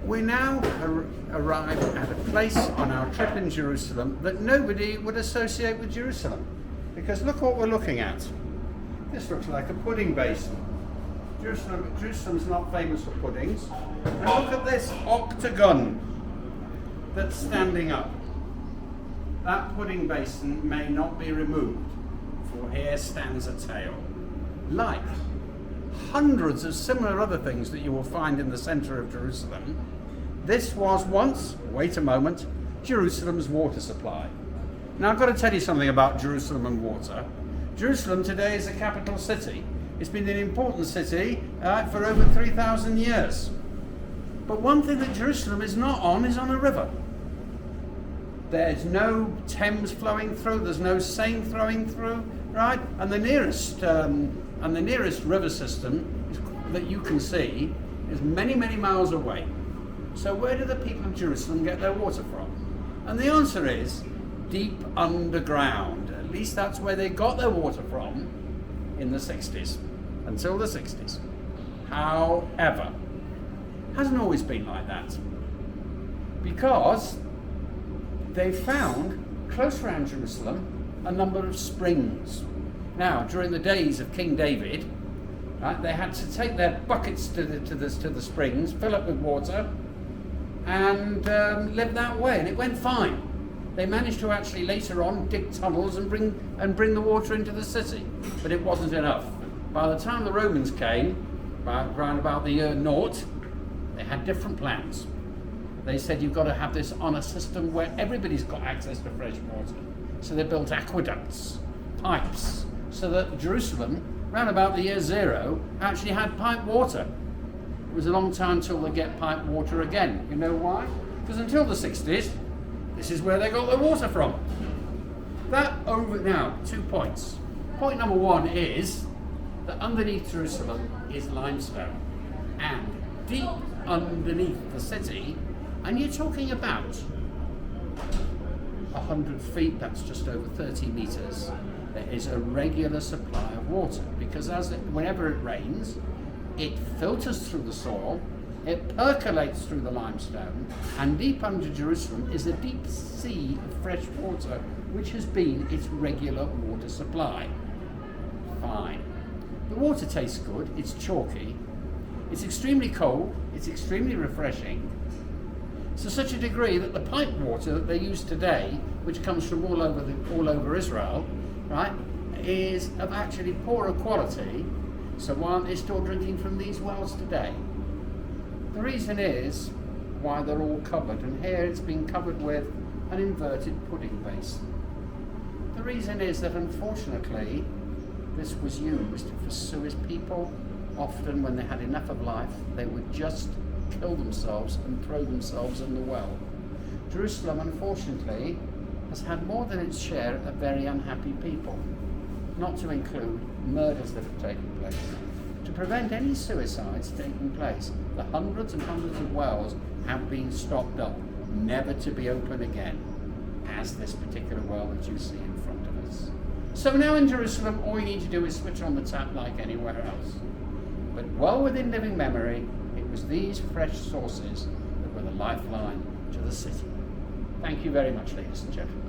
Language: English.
We now arrive at a place on our trip in Jerusalem that nobody would associate with Jerusalem. Because look what we're looking at. This looks like a pudding basin. Jerusalem's not famous for puddings. And look at this octagon that's standing up. That pudding basin may not be removed, for here stands a tale. Like hundreds of similar other things that you will find in the centre of Jerusalem, this was once, wait a moment, Jerusalem's water supply. Now I've got to tell you something about Jerusalem and water. Jerusalem today is a capital city. It's been an important city for over 3,000 years. But one thing that Jerusalem is not on is on a river. There's no Thames flowing through, there's no Seine flowing through, right? And the nearest river system that you can see is many, many miles away. So where do the people of Jerusalem get their water from? And the answer is deep underground. At least that's where they got their water from in the 60s, until the 60s. However, hasn't always been like that, because they found close around Jerusalem a number of springs. Now, during the days of King David, they had to take their buckets to the springs, fill up with water, and live that way, and it went fine. They managed to actually later on dig tunnels and bring the water into the city, but it wasn't enough. By the time the Romans came, around about the year 0, they had different plans. They said you've got to have this on a system where everybody's got access to fresh water. So they built aqueducts, pipes, so that Jerusalem, around about the year 0, actually had piped water. It was a long time until they get piped water again. You know why? Because until the 60s, this is where they got their water from. Now, 2 points. Point number 1 is that underneath Jerusalem is limestone. And deep underneath the city, and you're talking about 100 feet, that's just over 30 meters, there is a regular supply of water, because whenever it rains, it filters through the soil, it percolates through the limestone, and deep under Jerusalem is a deep sea of fresh water, which has been its regular water supply. Fine. The water tastes good, it's chalky, it's extremely cold, it's extremely refreshing, to such a degree that the pipe water that they use today, which comes from all over Israel, right, is of actually poorer quality. So why aren't they still drinking from these wells today? The reason is why they're all covered, and here it's been covered with an inverted pudding basin. The reason is that unfortunately this was used for sewage people. Often when they had enough of life, they would just kill themselves and throw themselves in the well. Jerusalem, unfortunately, has had more than its share of very unhappy people, not to include murders that have taken place. To prevent any suicides taking place, the hundreds and hundreds of wells have been stopped up, never to be open again, as this particular well that you see in front of us. So now in Jerusalem, all you need to do is switch on the tap like anywhere else. But well within living memory, it was these fresh sources that were the lifeline to the city. Thank you very much, ladies and gentlemen.